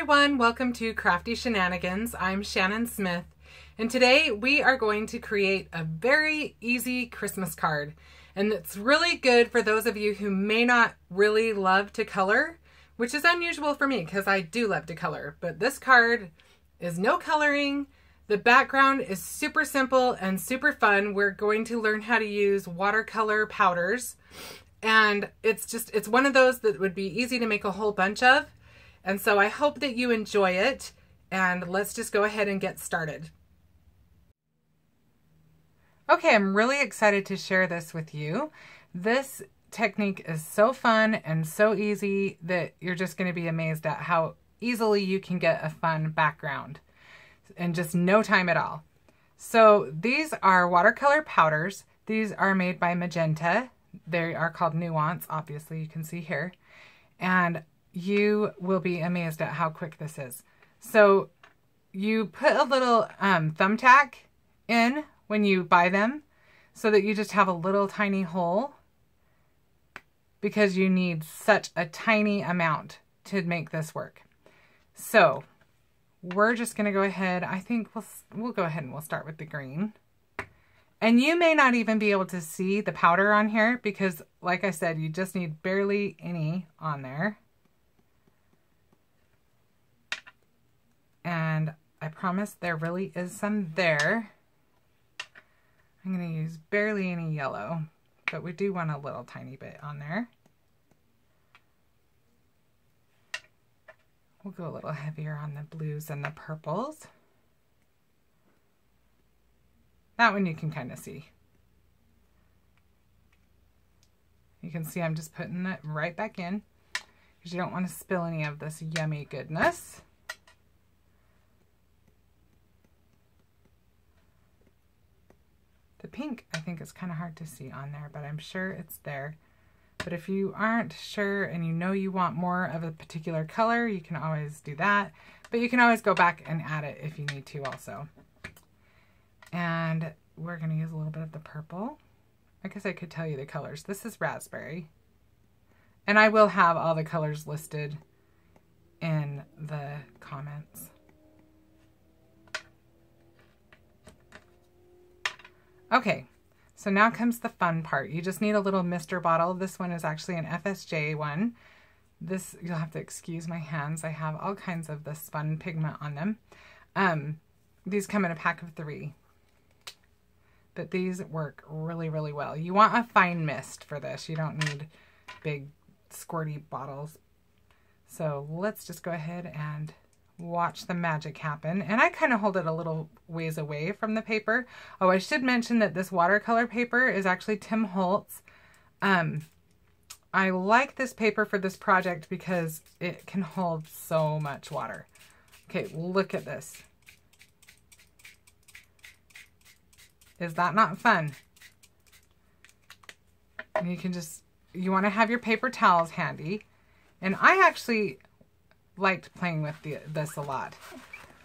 everyone, welcome to Crafty Shenanigans. I'm Shannon Smith, and today we are going to create a very easy Christmas card. And it's really good for those of you who may not really love to color, which is unusual for me because I do love to color. But this card is no coloring. The background is super simple and super fun. We're going to learn how to use watercolor powders. And it's one of those that would be easy to make a whole bunch of. And so I hope that you enjoy it, and let's just go ahead and get started. Okay, I'm really excited to share this with you. This technique is so fun and so easy that you're just going to be amazed at how easily you can get a fun background in just no time at all. So these are watercolor powders. These are made by Magenta. They are called Nuance, obviously you can see here. And you will be amazed at how quick this is. So you put a little thumbtack in when you buy them so that you just have a little tiny hole because you need such a tiny amount to make this work. So we're just going to go ahead. I think we'll go ahead and we'll start with the green. And you may not even be able to see the powder on here because, like I said, you just need barely any on there. And I promise there really is some there. I'm going to use barely any yellow, but we do want a little tiny bit on there. We'll go a little heavier on the blues and the purples. That one you can kind of see. You can see I'm just putting it right back in because you don't want to spill any of this yummy goodness. The pink, I think, is kind of hard to see on there, but I'm sure it's there. But if you aren't sure and you know you want more of a particular color, you can always do that. But you can always go back and add it if you need to also. And we're going to use a little bit of the purple. I guess I could tell you the colors. This is raspberry. And I will have all the colors listed in the comments. Okay, so now comes the fun part. You just need a little mister bottle. This one is actually an FSJ one. This, you'll have to excuse my hands. I have all kinds of this fun pigment on them. These come in a pack of 3. But these work really, really well. You want a fine mist for this. You don't need big squirty bottles. So let's just go ahead and watch the magic happen. And I kind of hold it a little ways away from the paper. Oh, I should mention that this watercolor paper is actually Tim Holtz. I like this paper for this project because it can hold so much water. Okay, look at this. Is that not fun? And you can just, you want to have your paper towels handy. And I actually liked playing with this a lot.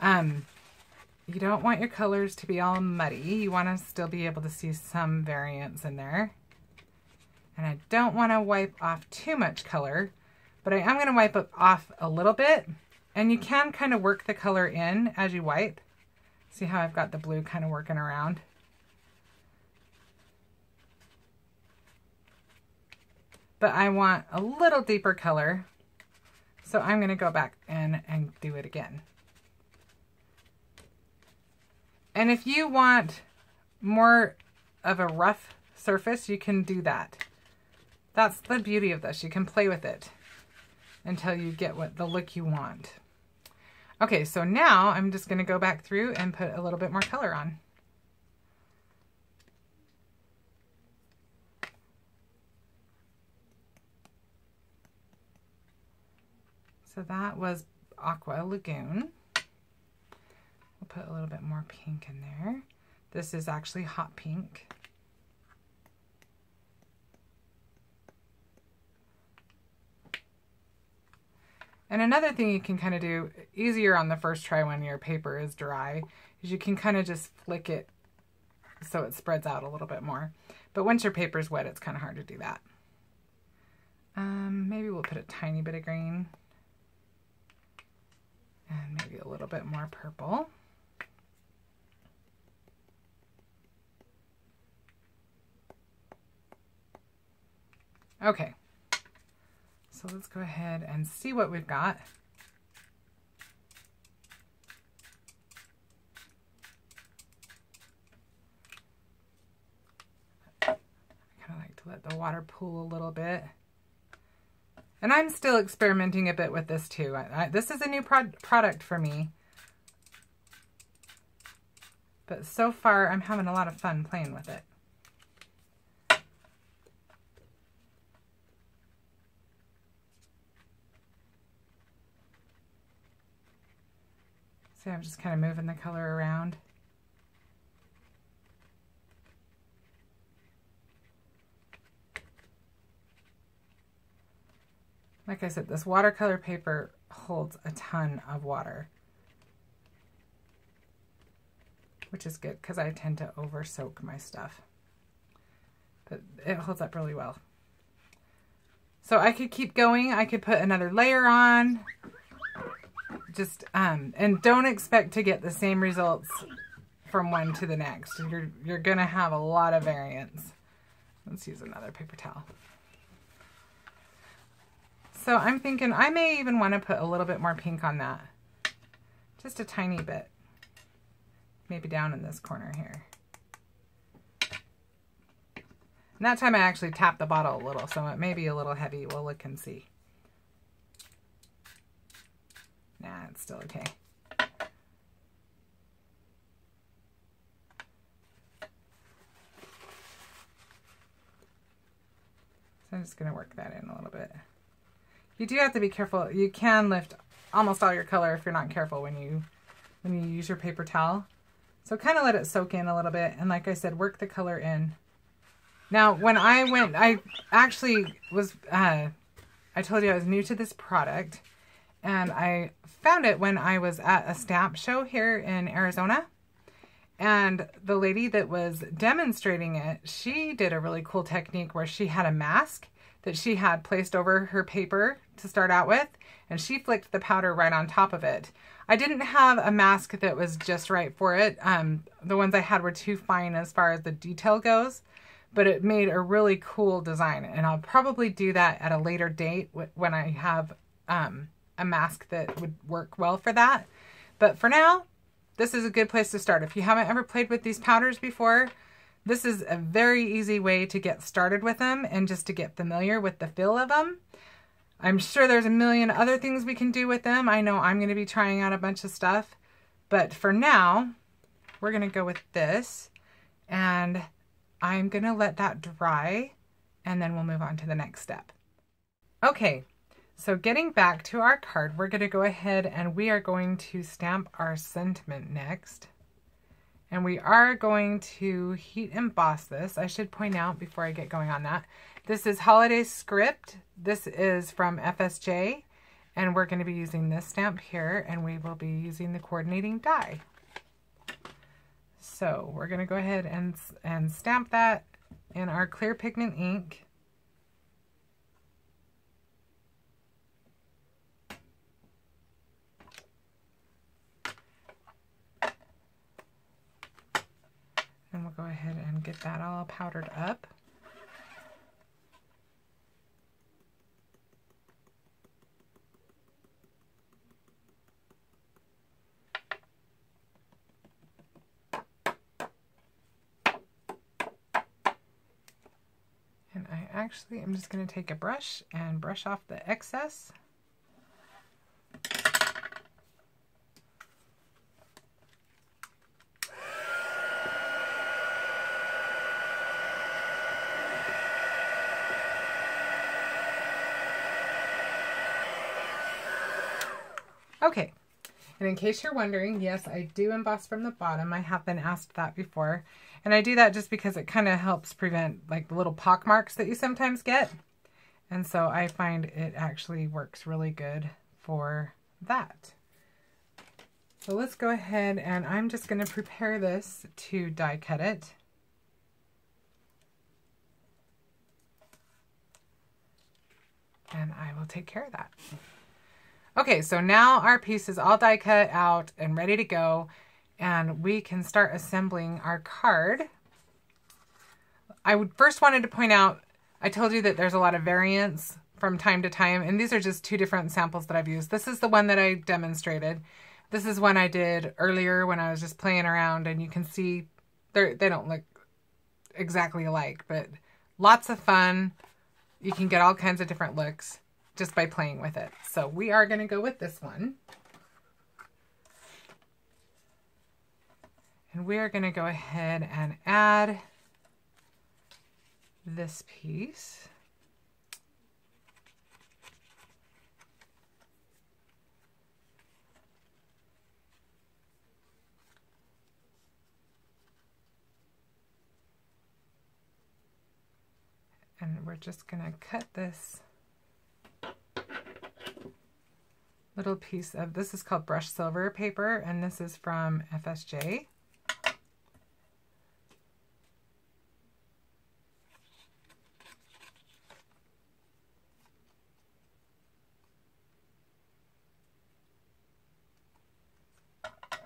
You don't want your colors to be all muddy. You want to still be able to see some variance in there. And I don't want to wipe off too much color, but I am going to wipe it off a little bit. And you can kind of work the color in as you wipe. See how I've got the blue kind of working around? But I want a little deeper color. So I'm going to go back in and do it again. And if you want more of a rough surface, you can do that. That's the beauty of this. You can play with it until you get the look you want. Okay, so now I'm just going to go back through and put a little bit more color on. So that was Aqua Lagoon. We'll put a little bit more pink in there. This is actually hot pink. And another thing you can kind of do easier on the first try when your paper is dry is you can kind of just flick it so it spreads out a little bit more. But once your paper's wet, it's kind of hard to do that. Maybe we'll put a tiny bit of green. And maybe a little bit more purple. Okay, so let's go ahead and see what we've got. I kind of like to let the water pool a little bit. And I'm still experimenting a bit with this too. This is a new product for me. But so far, I'm having a lot of fun playing with it. See, I'm just kind of moving the color around. Like I said, this watercolor paper holds a ton of water, which is good because I tend to over soak my stuff. But it holds up really well. So I could keep going. I could put another layer on. Just, and don't expect to get the same results from one to the next. You're gonna have a lot of variance. Let's use another paper towel. So I'm thinking I may even want to put a little bit more pink on that. Just a tiny bit. Maybe down in this corner here. And that time I actually tapped the bottle a little, so it may be a little heavy. We'll look and see. Nah, it's still okay. So I'm just going to work that in a little bit. You do have to be careful. You can lift almost all your color if you're not careful when you use your paper towel. So kind of let it soak in a little bit. And like I said, work the color in. Now, when I went, I actually was, I told you I was new to this product. And I found it when I was at a stamp show here in Arizona. And the lady that was demonstrating it, she did a really cool technique where she had a mask that she had placed over her paper to start out with, and she flicked the powder right on top of it. I didn't have a mask that was just right for it. The ones I had were too fine as far as the detail goes, but it made a really cool design, and I'll probably do that at a later date when I have a mask that would work well for that. But for now, this is a good place to start. If you haven't ever played with these powders before, this is a very easy way to get started with them and just to get familiar with the feel of them. I'm sure there's a million other things we can do with them. I know I'm going to be trying out a bunch of stuff, but for now, we're going to go with this, and I'm going to let that dry, and then we'll move on to the next step. Okay, so getting back to our card, we're going to go ahead and we are going to stamp our sentiment next. And we are going to heat emboss this. I should point out before I get going on that, this is Holiday Script. This is from FSJ, and we're going to be using this stamp here, and we will be using the coordinating die. So we're going to go ahead and stamp that in our clear pigment ink. And we'll go ahead and get that all powdered up. And I'm just going to take a brush and brush off the excess. Okay, and in case you're wondering, yes, I do emboss from the bottom. I have been asked that before, and I do that just because it kind of helps prevent like the little pock marks that you sometimes get, and so I find it actually works really good for that. So let's go ahead, and I'm just going to prepare this to die cut it. And I will take care of that. Okay, so now our piece is all die cut out and ready to go, and we can start assembling our card. I would first wanted to point out, I told you that there's a lot of variance from time to time, and these are just two different samples that I've used. This is the one that I demonstrated. This is one I did earlier when I was just playing around, and you can see they don't look exactly alike, but lots of fun. You can get all kinds of different looks just by playing with it. So we are going to go with this one. And we are going to go ahead and add this piece. And we're just going to cut this little piece of, this is called brushed silver paper, and this is from FSJ.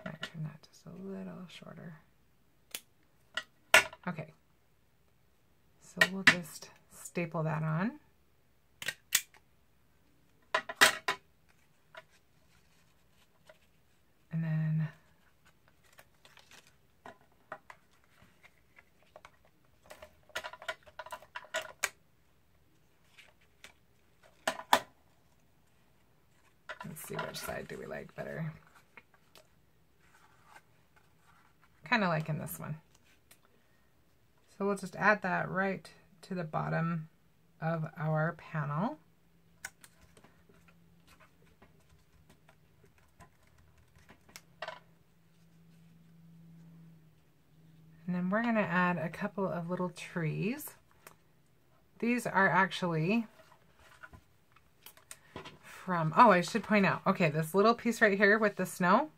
Might turn that just a little shorter. Okay. So we'll just staple that on. And then let's see, which side do we like better? Kind of liking this one. So we'll just add that right to the bottom of our panel. And then we're going to add a couple of little trees. These are actually from, oh, I should point out, okay, this little piece right here with the snow,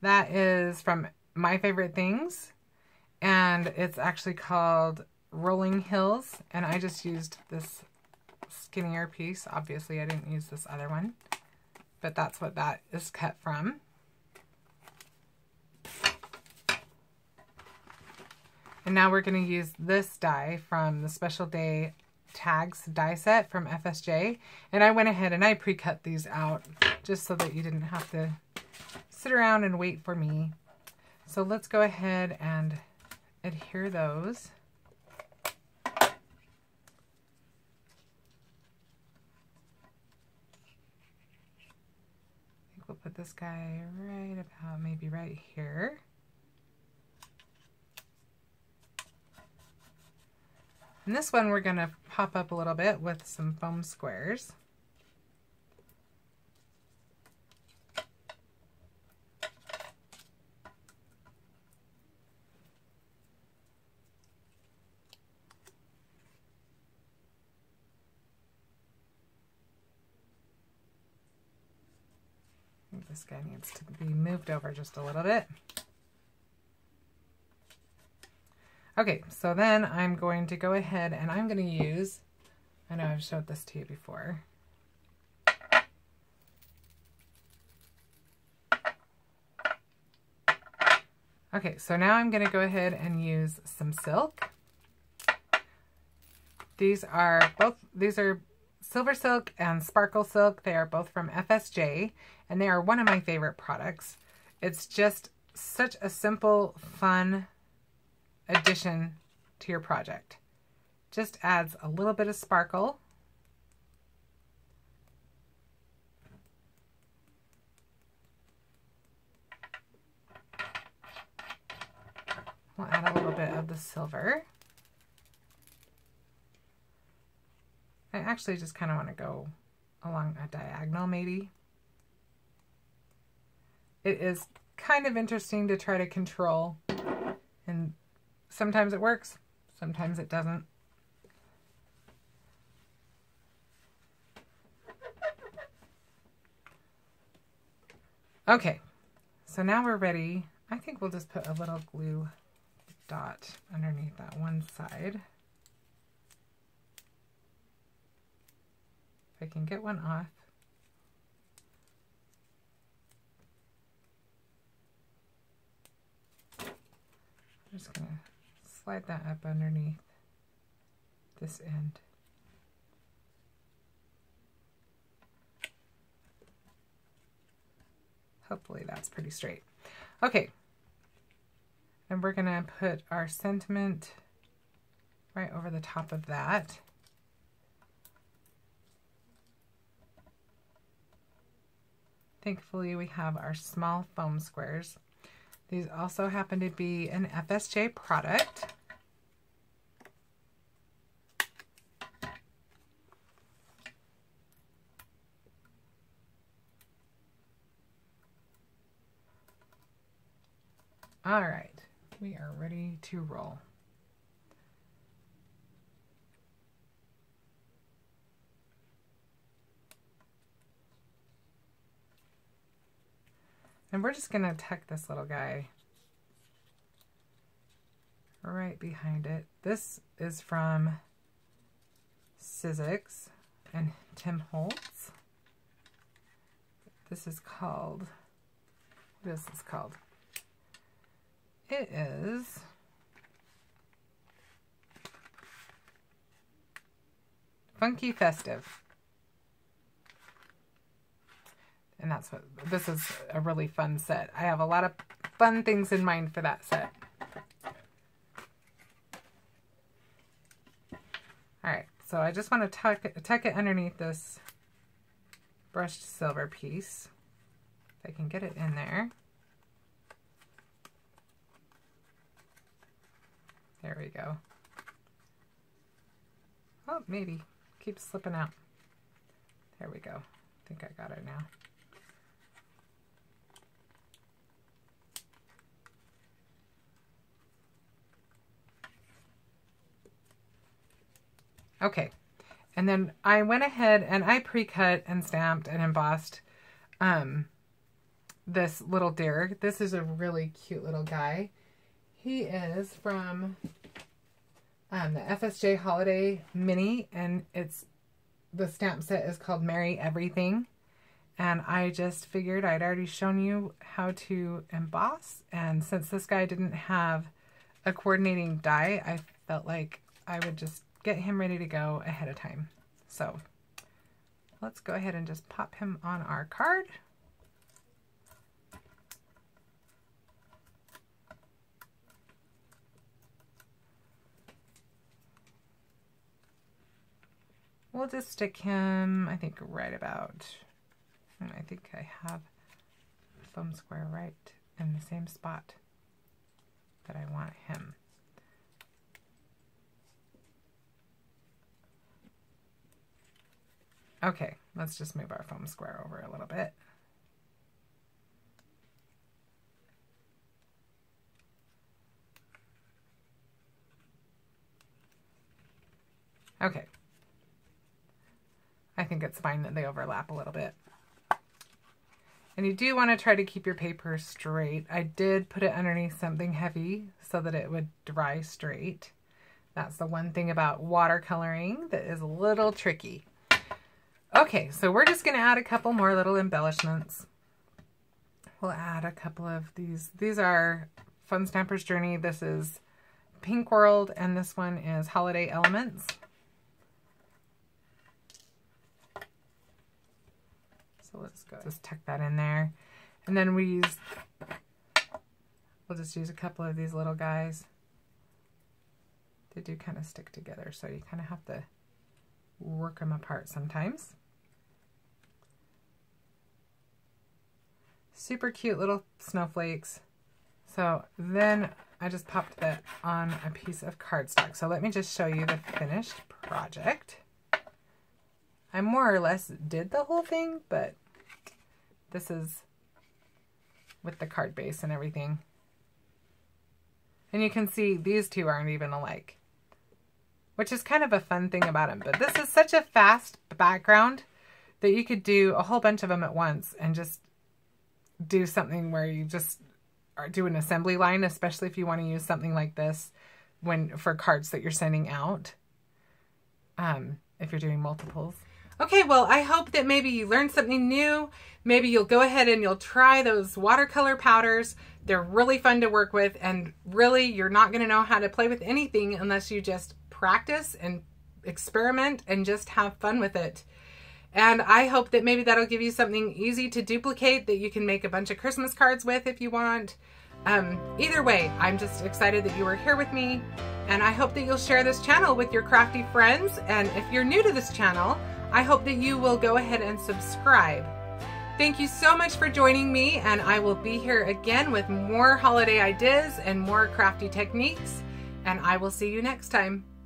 that is from My Favorite Things, and it's actually called Rolling Hills, and I just used this skinnier piece. Obviously, I didn't use this other one, but that's what that is cut from. And now we're going to use this die from the Special Day Tags die set from FSJ. And I went ahead and I pre-cut these out just so that you didn't have to sit around and wait for me. So let's go ahead and adhere those. I think we'll put this guy right about maybe right here. And this one we're going to pop up a little bit with some foam squares. I think this guy needs to be moved over just a little bit. Okay, so then I'm going to go ahead and I'm going to use, I know I've showed this to you before. Okay, so now I'm going to go ahead and use some silk. These are silver silk and sparkle silk. They are both from FSJ, and they are one of my favorite products. It's just such a simple, fun addition to your project. Just adds a little bit of sparkle. We'll add a little bit of the silver. I actually just kind of want to go along a diagonal maybe. It is kind of interesting to try to control, and sometimes it works, sometimes it doesn't. Okay, so now we're ready. I think we'll just put a little glue dot underneath that one side. If I can get one off. just going to slide that up underneath this end. Hopefully that's pretty straight. Okay. And we're going to put our sentiment right over the top of that. Thankfully, we have our small foam squares. These also happen to be an FSJ product. All right, we are ready to roll. And we're just going to tuck this little guy right behind it. This is from Sizzix and Tim Holtz. This is called, what is this called? It is Funky Festive. And that's what, this is a really fun set. I have a lot of fun things in mind for that set. All right, so I just want to tuck it underneath this brushed silver piece. If I can get it in there. There we go. Oh, maybe. Keeps slipping out. There we go. I think I got it now. Okay, and then I went ahead and I pre-cut and stamped and embossed this little deer. This is a really cute little guy. He is from the FSJ Holiday Mini, and the stamp set is called Merry Everything. And I just figured I'd already shown you how to emboss, and since this guy didn't have a coordinating die, I felt like I would just get him ready to go ahead of time. So let's go ahead and just pop him on our card. We'll just stick him, I think, right about, and I think I have a foam square right in the same spot that I want him. Okay, let's just move our foam square over a little bit. Okay. I think it's fine that they overlap a little bit. And you do want to try to keep your paper straight. I did put it underneath something heavy so that it would dry straight. That's the one thing about watercoloring that is a little tricky. Okay, so we're just going to add a couple more little embellishments. We'll add a couple of these. These are Fun Stamper's Journey. This is Pink World, and this one is Holiday Elements. So let's go just tuck that in there. And then we'll just use a couple of these little guys. They do kind of stick together, so you kind of have to work them apart sometimes. Super cute little snowflakes. So then I just popped that on a piece of cardstock. So let me just show you the finished project. I more or less did the whole thing, but this is with the card base and everything. And you can see these two aren't even alike, which is kind of a fun thing about them. But this is such a fast background that you could do a whole bunch of them at once and just do something where you just do an assembly line, especially if you want to use something like this for cards that you're sending out, if you're doing multiples. Okay, well, I hope that maybe you learned something new. Maybe you'll go ahead and you'll try those watercolor powders. They're really fun to work with, and really you're not going to know how to play with anything unless you just practice and experiment and just have fun with it. And I hope that maybe that'll give you something easy to duplicate that you can make a bunch of Christmas cards with if you want. Either way, I'm just excited that you were here with me, and I hope that you'll share this channel with your crafty friends. And if you're new to this channel, I hope that you will go ahead and subscribe. Thank you so much for joining me, and I will be here again with more holiday ideas and more crafty techniques, and I will see you next time.